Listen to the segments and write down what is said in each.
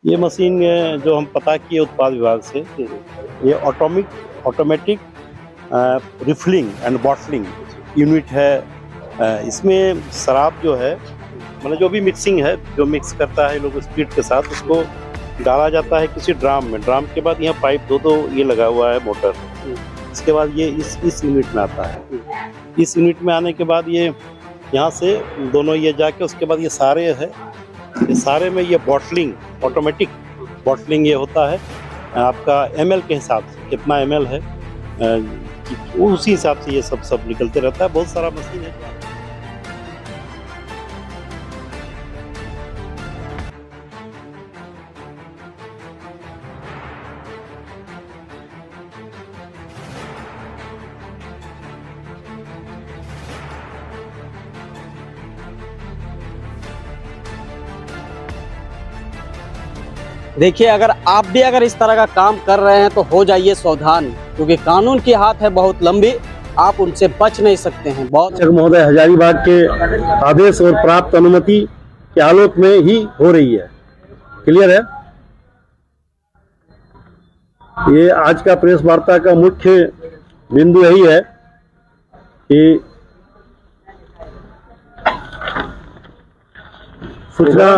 ये मशीन जो हम पता किए उत्पाद विभाग से, ये automatic refilling and bottling unit है। इसमें शराब जो है, मतलब जो भी मिक्सिंग है, जो मिक्स करता है लोग स्पीड के साथ, उसको डाला जाता है किसी ड्राम में। ड्राम के बाद यहाँ पाइप दो ये लगा हुआ है मोटर। इसके बाद ये इस यूनिट में आता है। इस यूनिट में आने के बाद ये यहाँ से दोनों ये जाके, उसके बाद ये सारे में ये बॉटलिंग, ऑटोमेटिक बॉटलिंग ये होता है। आपका ml के हिसाब से कितना ml है, उसी हिसाब से ये सब निकलते रहता है। बहुत सारा मशीन है। देखिए, अगर इस तरह का काम कर रहे हैं तो हो जाइए सावधान, क्योंकि कानून की हाथ है बहुत लंबी, आप उनसे बच नहीं सकते हैं। बहुत महोदय हजारीबाग के आदेश और प्राप्त अनुमति के आलोक में ही हो रही है। क्लियर है। ये आज का प्रेस वार्ता का मुख्य बिंदु यही है कि सूचना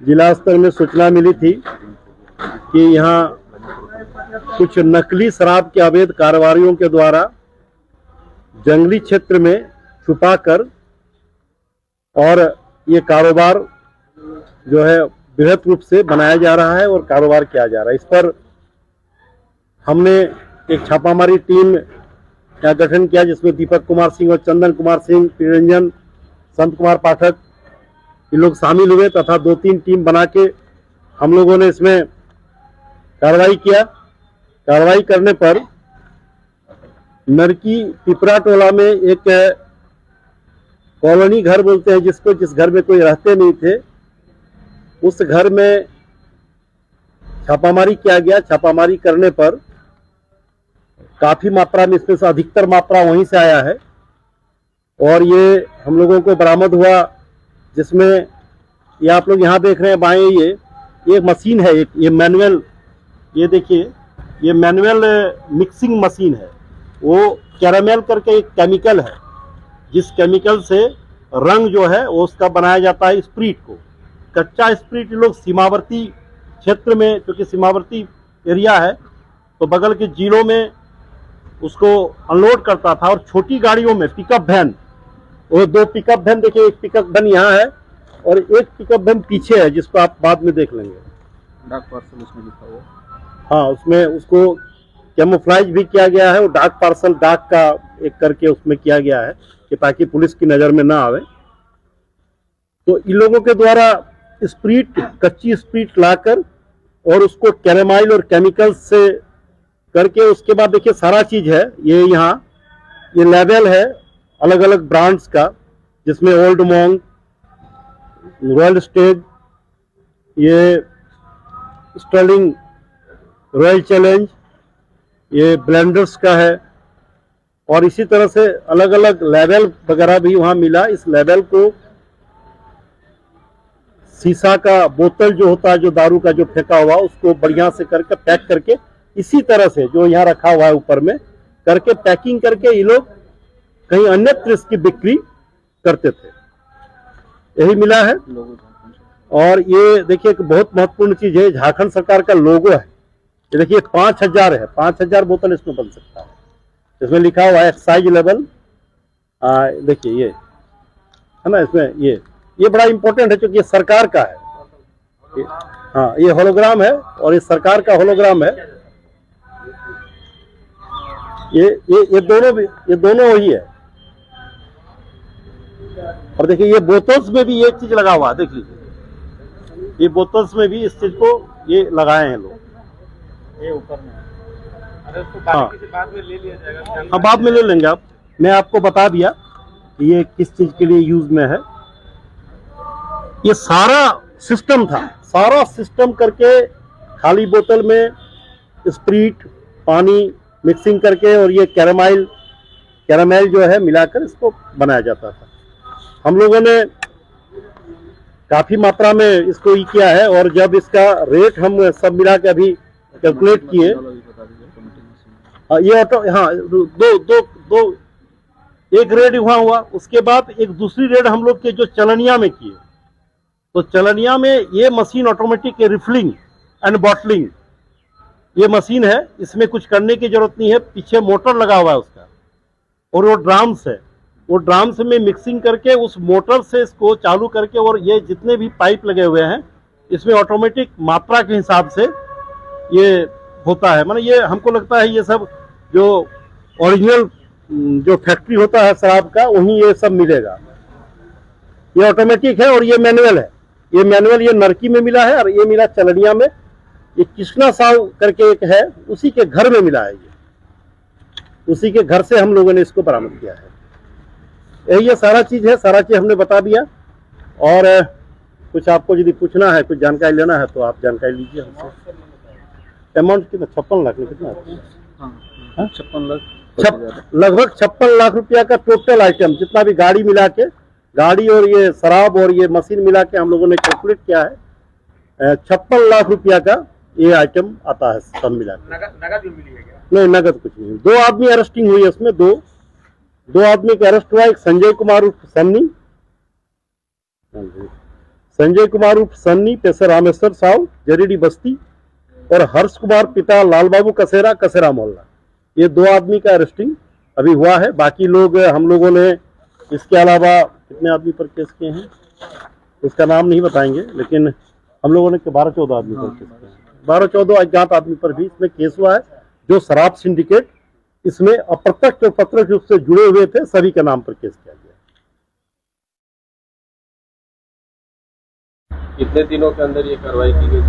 जिला स्तर में सूचना मिली थी कि यहाँ कुछ नकली शराब के अवैध कारोबारियों के द्वारा जंगली क्षेत्र में छुपाकर और ये कारोबार जो है बृहद रूप से बनाया जा रहा है और कारोबार किया जा रहा है। इस पर हमने एक छापामारी टीम का गठन किया, जिसमें दीपक कुमार सिंह और चंदन कुमार सिंह, प्रिरंजन, संत कुमार पाठक, ये लोग शामिल हुए तथा 2-3 टीम बना के हम लोगों ने इसमें कार्रवाई किया। कार्रवाई करने पर नरकी पिपरा टोला में एक कॉलोनी घर बोलते हैं जिसको, जिस घर में कोई रहते नहीं थे, उस घर में छापामारी किया गया। छापामारी करने पर काफी मात्रा में, इसमें से अधिकतर मात्रा वहीं से आया है और ये हम लोगों को बरामद हुआ, जिसमें ये आप लोग यहाँ देख रहे हैं बाएं, ये मशीन है, ये मैनुअल, ये देखिए, ये मैनुअल मिक्सिंग मशीन है। वो कैरामेल करके एक केमिकल है, जिस केमिकल से रंग जो है वो उसका बनाया जाता है स्प्रीट को। कच्चा स्प्रीट लोग सीमावर्ती क्षेत्र में, क्योंकि सीमावर्ती एरिया है, तो बगल के जिलों में उसको अनलोड करता था। और छोटी गाड़ियों में पिकअप वैन, वो 2 पिकअप वैन देखिए, एक पिकअप वैन यहाँ है और एक पिकअप वैन पीछे है, जिसको आप बाद में देख लेंगे। डाक पार्सल उसमें लिखा हुआ, हाँ, उसमें उसको कैमोफ्लाइज भी किया गया है और डाक पार्सल, डाक का एक करके उसमें किया गया है कि ताकि पुलिस की नजर में ना आवे। तो इन लोगों के द्वारा स्प्रीट, कच्ची स्प्रीट लाकर और उसको कैरामाइल और केमिकल से करके, उसके बाद देखिए सारा चीज है, ये यहाँ ये लेबल है अलग अलग ब्रांड्स का, जिसमें ओल्ड मॉन्ग, रॉयल स्टेज, ये स्टर्लिंग, रॉयल चैलेंज, ये ब्लेंडर्स का है और इसी तरह से अलग अलग लेबल वगैरह भी वहां मिला। इस लेबल को शीशा का बोतल जो होता है, जो दारू का जो फेंका हुआ, उसको बढ़िया से करके पैक करके, इसी तरह से जो यहाँ रखा हुआ है ऊपर में करके पैकिंग करके ये लोग कहीं अन्यत्र इसकी बिक्री करते थे। यही मिला है। और ये देखिए एक बहुत महत्वपूर्ण चीज है, झारखंड सरकार का लोगो है। ये देखिए 5000 है, 5000 बोतल इसमें बन सकता है। इसमें लिखा हुआ है एक्साइज लेवल, देखिए ये है ना, इसमें ये बड़ा इंपॉर्टेंट है क्योंकि ये सरकार का है। हाँ, ये होलोग्राम है और ये सरकार का होलोग्राम है। ये दोनों वही है। और देखिए ये बोतल्स में भी ये चीज लगा हुआ है, देख लीजिए, ये बोतल्स में भी इस चीज को ये लगाए हैं लोग। ये ऊपर में, अरे उसको बाद में ले लिया जाएगा। हाँ, बाद में ले लेंगे आप, मैं आपको बता दिया कि ये किस चीज के लिए यूज में है। ये सारा सिस्टम था, सारा सिस्टम करके खाली बोतल में स्प्रीट, पानी मिक्सिंग करके और ये कैरामेल जो है मिलाकर इसको बनाया जाता था। हम लोगों ने काफी मात्रा में इसको किया है। और जब इसका रेट हम सब मिला के अभी कैलकुलेट किए, ये ऑटो, हाँ, दो एक रेड वहां हुआ, उसके बाद एक दूसरी रेड हम लोग के जो चलनिया में किए। तो चलनिया में ये machine automatic refilling and bottling ये मशीन है, इसमें कुछ करने की जरूरत नहीं है, पीछे मोटर लगा हुआ है उसका, और वो ड्राम्स है, वो ड्राम्स में मिक्सिंग करके उस मोटर से इसको चालू करके, और ये जितने भी पाइप लगे हुए हैं इसमें ऑटोमेटिक मात्रा के हिसाब से ये होता है। मतलब ये हमको लगता है ये सब जो ओरिजिनल जो फैक्ट्री होता है शराब का, वहीं ये सब मिलेगा। ये ऑटोमेटिक है और ये मैनुअल है। ये मैनुअल ये नरकी में मिला है और ये मिला चलनिया में। ये कृष्णा साव करके एक है, उसी के घर में मिला है, ये उसी के घर से हम लोगों ने इसको बरामद किया है। ये सारा चीज है, सारा चीज हमने बता दिया। और कुछ आपको यदि पूछना है, कुछ जानकारी लेना है तो आप जानकारी लीजिए हमसे। अमाउंट कितना? 56 लाख में कितना? 56 लाख, लगभग 56 लाख रुपया का टोटल आइटम, जितना भी गाड़ी मिला के, गाड़ी और ये शराब और ये मशीन मिला के हम लोगों ने कैलकुलेट किया है। 56 लाख रुपया का ये आइटम आता है सब मिला के। नगद भी मिली है क्या? नहीं, नगद कुछ नहीं। 2 आदमी अरेस्टिंग हुई है इसमें, दो आदमी का अरेस्ट हुआ। एक संजय कुमार उर्फ सन्नी, संजय कुमार उर्फ सन्नी, पेशा रामेश्वर साव, जरीडी बस्ती, और हर्ष कुमार पिता लाल बाबू कसेरा, कसेरा मोहल्ला। ये 2 आदमी का अरेस्टिंग अभी हुआ है। बाकी लोग हम लोगों ने इसके अलावा कितने आदमी पर केस किए हैं इसका नाम नहीं बताएंगे, लेकिन हम लोगों ने 12-14 आदमी पर केस किए हैं। 12-14 अज्ञात आदमी पर भी इसमें केस हुआ है, जो शराब सिंडिकेट इसमें अप्रत्यक्ष और प्रत्यक्ष रूप से जुड़े हुए थे, सभी के नाम पर केस किया गया। कितने दिनों के अंदर ये कार्रवाई की गई?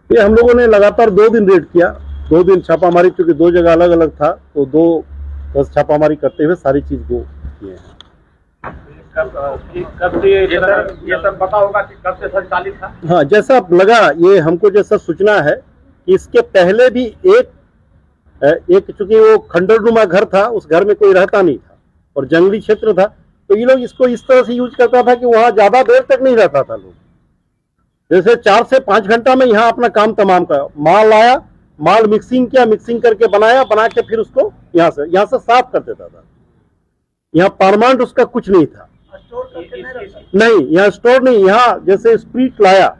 ये हम लोगों ने लगातार 2 दिन रेड किया, 2 दिन छापामारी, चूंकि 2 जगह अलग अलग था, तो 2 छापामारी करते हुए सारी चीज को किए हैं। कब से ये सब पता होगा कि कब से संचालित था? हाँ, जैसा लगा, ये हमको जैसा सूचना है कि इसके पहले भी एक चूंकि वो खंडरनुमा घर था, उस घर में कोई रहता नहीं था और जंगली क्षेत्र था, तो ये लोग इसको इस तरह से यूज करता था कि वहां ज्यादा देर तक नहीं रहता था लोग। जैसे 4 से 5 घंटा में यहाँ अपना काम तमाम कर, माल आया, माल मिक्सिंग किया, मिक्सिंग करके बनाया, बना के फिर उसको यहाँ से साफ कर देता था। यहाँ परमानेंट उसका कुछ नहीं था। नहीं, यहाँ स्टोर नहीं, यहाँ जैसे स्प्रीट लाया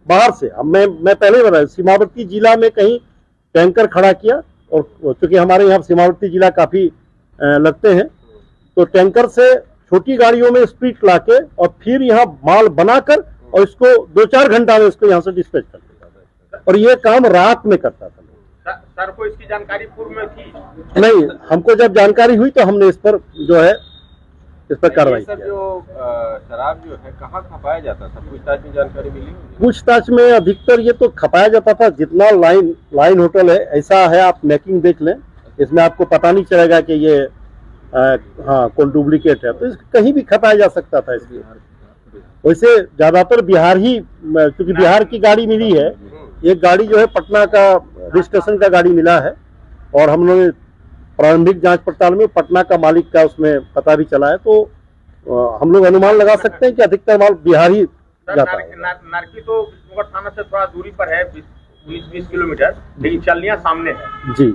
बाहर से। अब मैं पहले बताया, सीमावर्ती जिला में कहीं टैंकर खड़ा किया, और चूंकि हमारे यहाँ सीमावर्ती जिला काफी लगते हैं, तो टैंकर से छोटी गाड़ियों में स्प्रीट लाके और फिर यहाँ माल बनाकर और इसको 2-4 घंटा में इसको यहाँ से डिस्पैच कर देता था। और ये काम रात में करता था। सर को इसकी जानकारी पूर्व में थी? नहीं, हमको जब जानकारी हुई तो हमने इस पर जो है इस पर कार्रवाई किया। जो शराब जो है कहाँ खपाया जाता था, पूछताछ में जानकारी मिली? पूछताछ में अधिकतर ये तो खपाया जाता था, जितना लाइन होटल है ऐसा है, आप मैकिंग देख लें, इसमें आपको पता नहीं चलेगा कि ये हाँ कौन डुप्लीकेट है, तो कहीं भी खपाया जा सकता था। इसलिए वैसे ज्यादातर बिहार ही, क्योंकि बिहार की गाड़ी मिली है, एक गाड़ी जो है पटना का रजिस्ट्रेशन का गाड़ी मिला है, और हम लोग प्रारंभिक जांच पड़ताल में पटना का मालिक का उसमें पता भी चला है, तो हम लोग अनुमान लगा सकते हैं कि अधिकतर माल बिहार ही जाता है। नरकी तो विष्णुगढ़ थाना से थोड़ा दूरी पर है, 20 किलोमीटर, लेकिन चलनिया सामने है जी।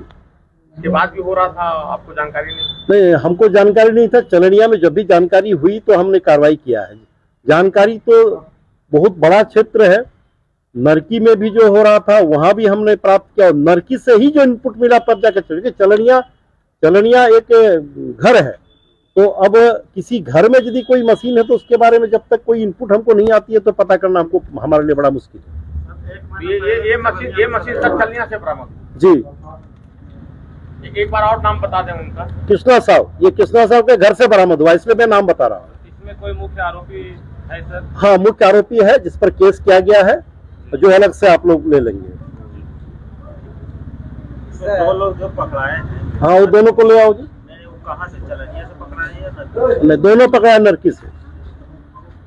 के बाद भी हो रहा था, आपको जानकारी नहीं? हमको जानकारी नहीं था। चलनिया में जब भी जानकारी हुई तो हमने कार्रवाई किया है। जानकारी तो बहुत बड़ा क्षेत्र है, नरकी में भी जो हो रहा था वहां भी हमने प्राप्त किया, और नरकी से ही जो इनपुट मिला तब जाकर चलनिया एक घर है, तो अब किसी घर में यदि कोई मशीन है तो उसके बारे में जब तक कोई इनपुट हमको नहीं आती है तो पता करना हमको हमारे लिए बड़ा मुश्किल है। ये मशीन तक चलनिया से बरामद जी। एक बार और नाम बता दें उनका? कृष्णा साव, ये कृष्णा साव के घर से बरामद हुआ, इसलिए मैं नाम बता रहा हूँ। इसमें कोई मुख्य आरोपी है सर? हाँ, मुख्य आरोपी है जिस पर केस किया गया है, जो अलग से आप लोग ले लेंगे। 2 लोग जो पकड़ाए हैं, हाँ, वो दोनों को ले आओ जी। कहाँ से, चलनिया से पकड़ाए हैं? नहीं, दोनों पकड़ाया नरकी से।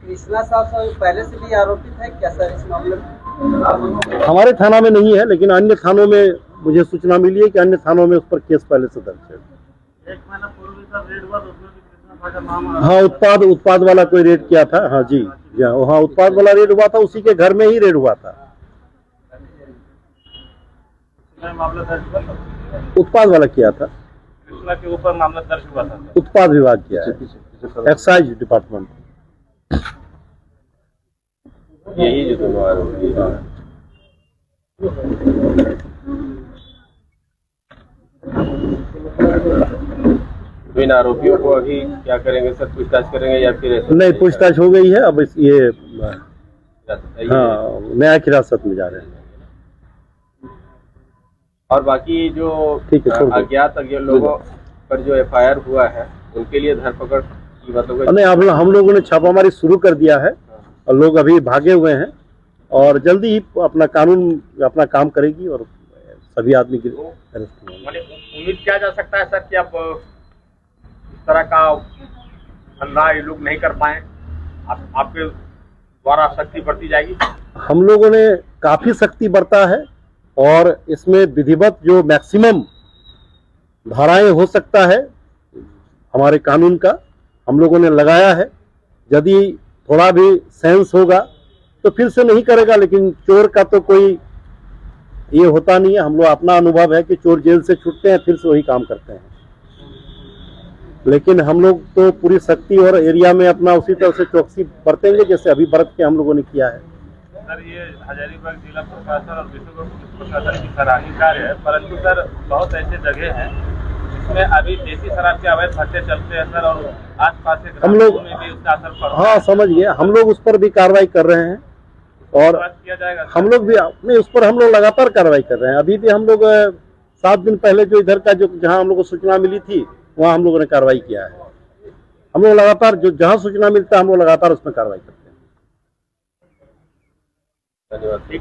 कृष्णा साहब पहले से भी आरोपित है क्या सर इस मामले में? हमारे थाना में नहीं है, लेकिन अन्य थानों में मुझे सूचना मिली है कि अन्य थानों में उस पर केस पहले से दर्ज है। 1 महीना पूर्व रेड हुआ, उसमें भी कृष्णा साहब का नाम? हाँ, उत्पाद वाला कोई रेड किया था। हाँ जी। जहाँ वहाँ उत्पाद वाला रेड हुआ था उसी के घर में ही रेड हुआ था। मामला दर्ज हुआ था? उत्पाद वाला किया था, कृष्णा के ऊपर मामला दर्ज हुआ था। उत्पाद विभाग किया है, एक्साइज डिपार्टमेंट। यही जो तुम्हारा इन आरोपियों को अभी क्या करेंगे सर, पूछताछ करेंगे या फिर ऐसे? नहीं, पूछताछ हो गई है, अब ये हाँ न्यायिक हिरासत में जा रहे हैं। और बाकी जो ठीक है, छोड़ दो। अज्ञात लोगों पर जो FIR हुआ है उनके लिए धरपकड़ की बातों का नहीं, अब हम लोगों ने छापामारी शुरू कर दिया है और लोग अभी भागे हुए हैं और जल्दी ही अपना कानून अपना काम करेगी और सभी आदमी की अरेस्ट होंगे। माने उम्मीद किया जा सकता है सर कि अब इस तरह का धंधा ये लोग नहीं कर पाए, आपके द्वारा सख्ती बरती जाएगी? हम लोगों ने काफी सख्ती बरता है और इसमें विधिवत जो मैक्सिमम धाराएं हो सकता है हमारे कानून का हम लोगों ने लगाया है। यदि थोड़ा भी सेंस होगा तो फिर से नहीं करेगा, लेकिन चोर का तो कोई ये होता नहीं है। हम लोग अपना अनुभव है कि चोर जेल से छूटते हैं फिर से वही काम करते हैं, लेकिन हम लोग तो पूरी सख्ती और एरिया में अपना उसी तरह से चौकसी बरतेंगे जैसे अभी बरत के हम लोगों ने किया है। सर ये हजारीबाग जिला प्रशासन और विशुद्ध पुलिस प्रशासन की सराहनीय कार्य है, परंतु सर बहुत ऐसे जगह हैं जिसमें अभी देसी शराब के अवैध भट्टे चलते हैं सर, और आसपास के हम लोग में भी उसका असर पड़ रहा हाँ समझ गए, हम लोग उस पर भी कार्रवाई कर रहे हैं और किया जाएगा सर? हम लोग भी नहीं, उस पर हम लोग लगातार कार्रवाई कर रहे हैं। अभी भी हम लोग 7 दिन पहले जो इधर का जो जहां हम लोग को सूचना मिली थी वहां हम लोगों ने कार्रवाई किया है। हम लोग लगातार जो जहां सूचना मिलता है हम लोग लगातार उसमें कार्रवाई करते हैं। धन्यवाद। ठीक है।